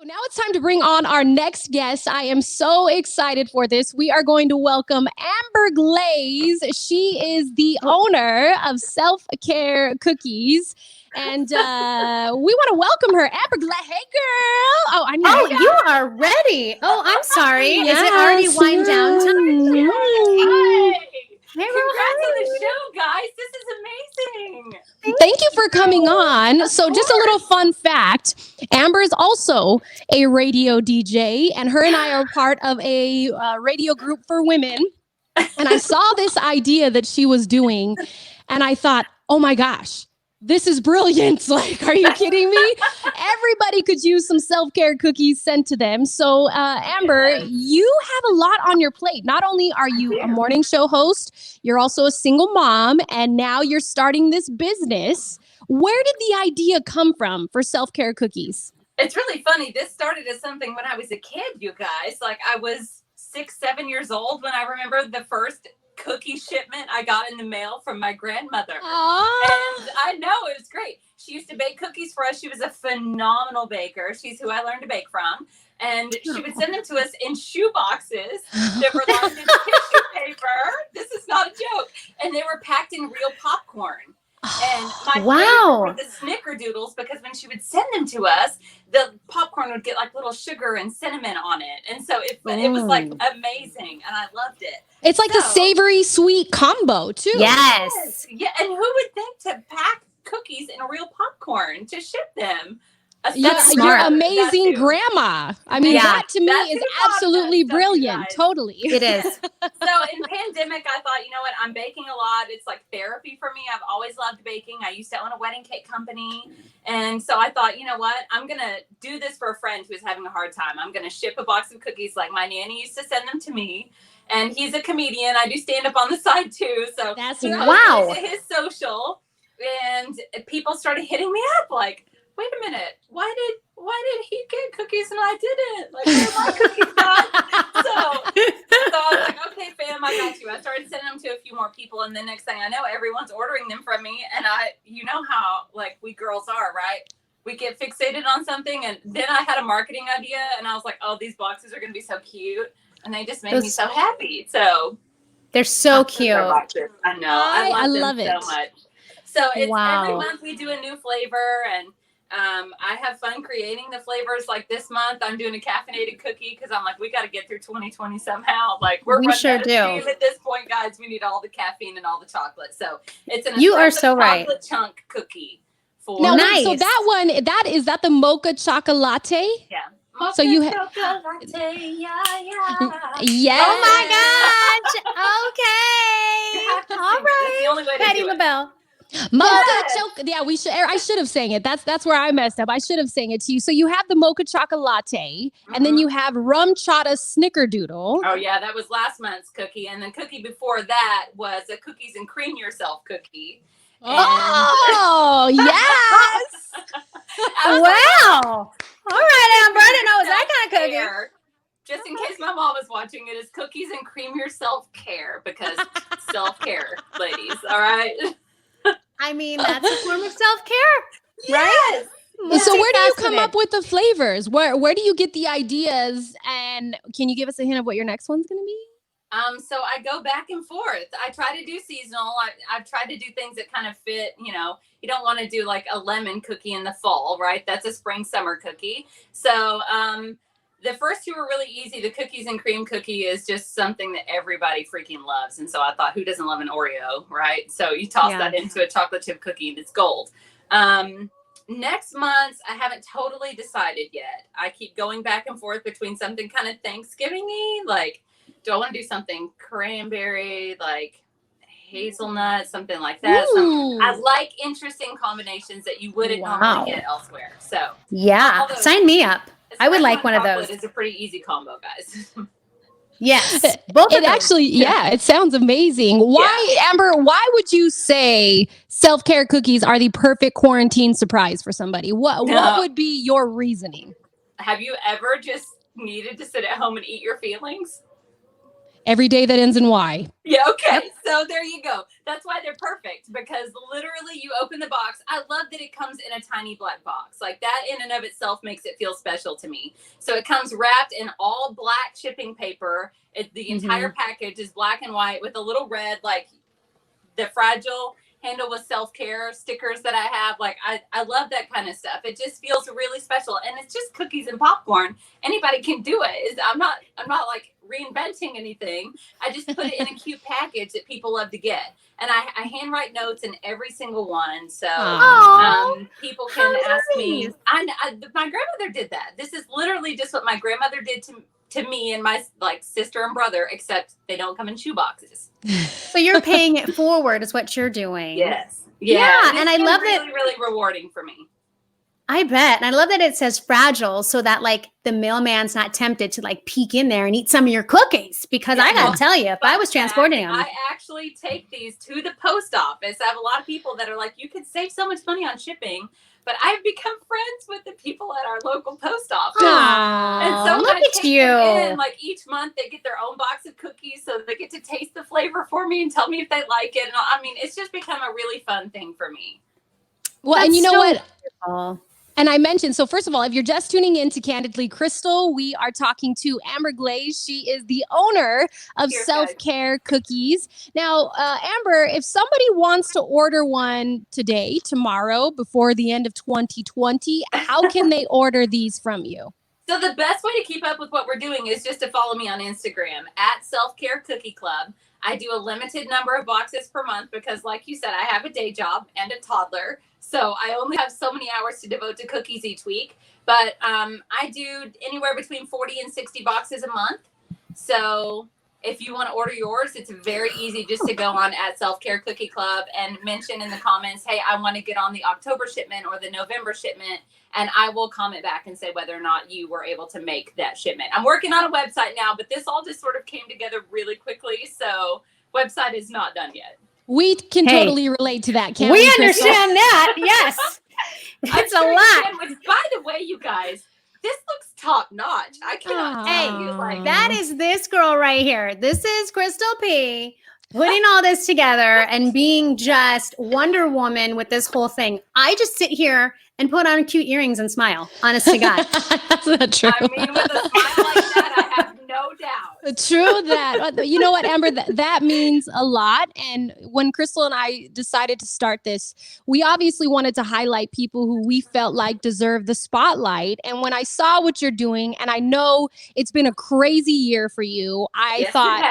Now it's time to bring on our next guest. I am so excited for this. We are going to welcome Amber Glaze. She is the owner of Self Care Cookies. And we want to welcome her. Amber Glaze. Hey, girl. Oh, I need Oh, you are ready. Oh, I'm sorry. Is it already wind down time? Hi. Hey, Congrats on the show, guys. This is amazing. Thank you for coming on. So, just a little fun fact Amber is also a radio DJ, and her and I are part of a radio group for women. And I saw this idea that she was doing, and I thought, oh my gosh, this is brilliant. Like, are you kidding me? Everybody could use some self-care cookies sent to them. So, Amber, you have a lot on your plate. Not only are you a morning show host, you're also a single mom, and now you're starting this business. Where did the idea come from for self-care cookies? It's really funny. This started as something when I was a kid, you guys. Like, I was 6, 7 years old when I remember the first cookie shipment I got in the mail from my grandmother. Aww. And I know, it was great. She used to bake cookies for us. She was a phenomenal baker. She's who I learned to bake from. And she would send them to us in shoe boxes that were lined in tissue paper. This is not a joke. And they were packed in real popcorn. And my favorite were the snickerdoodles, because when she would send them to us, the popcorn would get like little sugar and cinnamon on it. And so it was like amazing. And I loved it. It's like the savory sweet combo too. Yes. Yeah. And who would think to pack cookies in real popcorn to ship them? You're amazing grandma. I mean, that to me is absolutely brilliant. Totally. It is. So in pandemic, I thought, you know what? I'm baking a lot. It's like therapy for me. I've always loved baking. I used to own a wedding cake company. And so I thought, you know what? I'm going to do this for a friend who's having a hard time. I'm going to ship a box of cookies like my nanny used to send them to me. And he's a comedian. I do stand up on the side too. So that's his social. And people started hitting me up like, wait a minute, why did he get cookies and I didn't? Like, where are my cookies gone? So I was like, okay, fam, I got you. I started sending them to a few more people, and the next thing I know, everyone's ordering them from me. And you know how like we girls are, right? We get fixated on something, and then I had a marketing idea, and I was like, oh, these boxes are gonna be so cute, and they just made me so happy. So they're so cute. I know. I love them so much. So it's every month we do a new flavor, and I have fun creating the flavors. Like this month, I'm doing a caffeinated cookie because I'm like, we got to get through 2020 somehow. Like we sure do. At this point, guys, we need all the caffeine and all the chocolate. So it's an chocolate chunk cookie. So that one, is that the mocha chocolate? Yeah. Mocha so you chocolate, yeah. Oh my gosh. Okay. All right. Patty LaBelle. Mocha chocolate. Yeah, I should have sang it. That's where I messed up. I should have sang it to you. So you have the mocha chocolate, and then you have rum chata snickerdoodle. Oh yeah, that was last month's cookie, and the cookie before that was a cookies and cream yourself cookie. Oh yes! Wow! All right, Amber. I didn't know it was that kind of cookie. Just in case my mom was watching, it is cookies and cream your self-care, because self-care, ladies. All right. I mean, that's a form of self-care, right? Yes. So where do you come up with the flavors? Where do you get the ideas? And can you give us a hint of what your next one's going to be? So I go back and forth. I try to do seasonal. I've tried to do things that kind of fit, you don't want to do like a lemon cookie in the fall, right? That's a spring summer cookie. So, the first two were really easy. The cookies and cream cookie is just something that everybody freaking loves. And so I thought, who doesn't love an Oreo, right? So you toss that into a chocolate chip cookie and it's gold. Next month, I haven't totally decided yet. I keep going back and forth between something kind of Thanksgiving-y, like, do I want to do something cranberry, like hazelnut, something like that? I like interesting combinations that you wouldn't normally get elsewhere. So sign me up. I would like one of those. It's a pretty easy combo, guys. Yes. It sounds amazing. Amber, why would you say self-care cookies are the perfect quarantine surprise for somebody? What would be your reasoning? Have you ever just needed to sit at home and eat your feelings? Every day that ends in Y. Yeah, okay. So there you go. That's why they're perfect, because literally you open the box. I love that it comes in a tiny black box. Like that in and of itself makes it feel special to me. So it comes wrapped in all black shipping paper. The entire package is black and white with a little red, like the fragile handle with self-care stickers that I have. Like I love that kind of stuff. It just feels really special, and it's just cookies and popcorn. Anybody can do it. I'm not like reinventing anything. I just put it in a cute package that people love to get, and I handwrite notes in every single one, so people can ask me. My grandmother did that. This is literally just what my grandmother did to me and my like sister and brother, except they don't come in shoe boxes. So you're paying it forward is what you're doing. Yes. Yeah. And I love that. Really, really rewarding for me. I bet. And I love that it says fragile so that like the mailman's not tempted to like peek in there and eat some of your cookies. Because I got to tell you, if I was transporting them. I actually take these to the post office. I have a lot of people that are like, you could save so much money on shipping. But I've become friends with the people at our local post office. And so look at you. In, like each month they get their own box of cookies, so they get to taste the flavor for me and tell me if they like it. And I mean, it's just become a really fun thing for me. Well, That's and you know what? Beautiful. And I mentioned, so first of all, if you're just tuning in to Candidly Krystal, we are talking to Amber Glaze. She is the owner of Self-Care Cookies. Now, Amber, if somebody wants to order one today, tomorrow, before the end of 2020, how can they order these from you? So the best way to keep up with what we're doing is just to follow me on Instagram at Self-Care Cookie Club. I do a limited number of boxes per month because, like you said, I have a day job and a toddler. So I only have so many hours to devote to cookies each week. But I do anywhere between 40 and 60 boxes a month. So if you want to order yours, it's very easy just to go on at Self-Care Cookie Club and mention in the comments, hey, I want to get on the October shipment or the November shipment. And I will comment back and say whether or not you were able to make that shipment. I'm working on a website now, but this all just sort of came together really quickly. So website is not done yet. We can totally relate to that, can't we understand that. Yes. It's a lot. Which, by the way, you guys, this looks top notch. I cannot tell you. Like, that is this girl right here. This is Crystal P. Putting all this together and being just Wonder Woman with this whole thing. I just sit here and put on cute earrings and smile. Honest to God. That's not true. I mean, with a smile like that, I have no doubt. True that. You know what, Amber? That means a lot. And when Krystal and I decided to start this, we obviously wanted to highlight people who we felt like deserve the spotlight. And when I saw what you're doing, and I know it's been a crazy year for you, I thought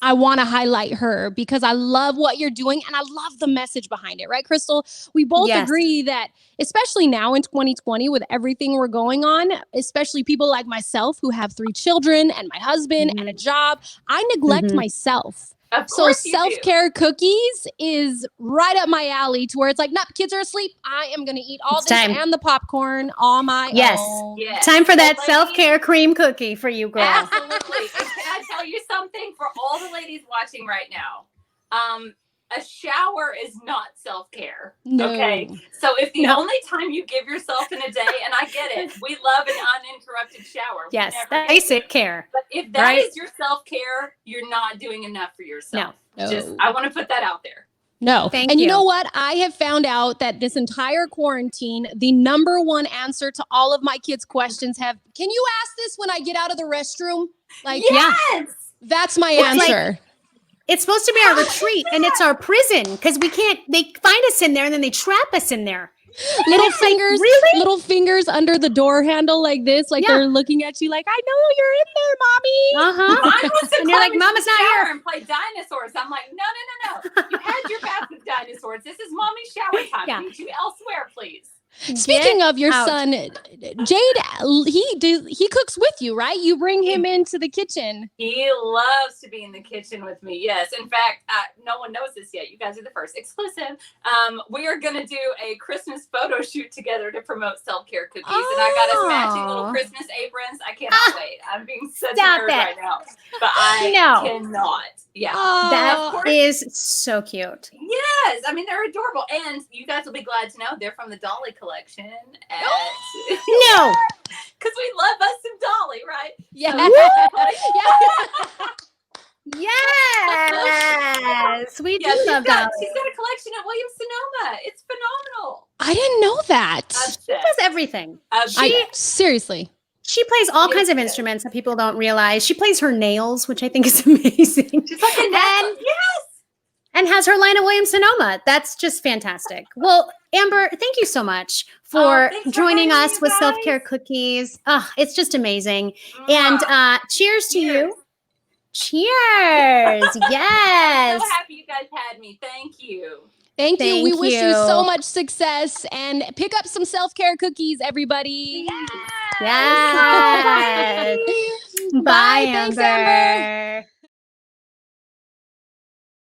I want to highlight her because I love what you're doing and I love the message behind it. Right, Krystal? We both agree that, especially now in 2020 with everything we're going on, especially people like myself who have 3 children and my husband and a job, I neglect myself. So Self-Care Cookies is right up my alley to where it's like, nope, kids are asleep. I am going to eat all this and the popcorn on my own. Yes. Time for that self-care cream cookie for you, girl. Absolutely. And can I tell you something for all the ladies watching right now? A shower is not self-care. No. Okay. So if the only time you give yourself in a day, and I get it, we love an uninterrupted shower. Yes, basic care. But if that is your self-care, you're not doing enough for yourself. No. Just, I want to put that out there. No. And you know what? I have found out that this entire quarantine, the number one answer to all of my kids' questions can you ask this when I get out of the restroom? Like, that's my answer. It's supposed to be our retreat and it's our prison because they find us in there and then they trap us in there. Little fingers under the door handle like this, like they're looking at you like, I know you're in there, mommy. Mine was to and you're like, Mama's not here. And play dinosaurs. I'm like, no. You had your bath with dinosaurs. This is mommy's shower time. Meet you elsewhere, please. Speaking of your son, Jade, he cooks with you, right? You bring him into the kitchen. He loves to be in the kitchen with me. Yes. In fact, no one knows this yet. You guys are the first. Exclusive. We are going to do a Christmas photo shoot together to promote Self-Care Cookies. And I got us matching little Christmas aprons. I cannot wait. I'm being such a nerd right now. But I cannot. Yeah. That is so cute. Yes. I mean, they're adorable. And you guys will be glad to know they're from the Dolly collection. No. Because we love us some Dolly, right? Yeah. Yes, we Yeah, do love that. she's got a collection of Williams Sonoma. It's phenomenal. I didn't know that. She does everything. Seriously. She plays all kinds of Yes. instruments that people don't realize. She plays her nails, which I think is amazing. She's like a And- yes. and has her line of Williams Sonoma. That's just fantastic. Well, Amber, thank you so much for thanks for joining having us me, with guys. Self-Care Cookies. It's just amazing. And cheers to you. Cheers. Yes. I'm so happy you guys had me. Thank you. Thank you. We Thank wish you so you. much success and pick up some self-care cookies, everybody. Yes. Bye. Thanks, Amber.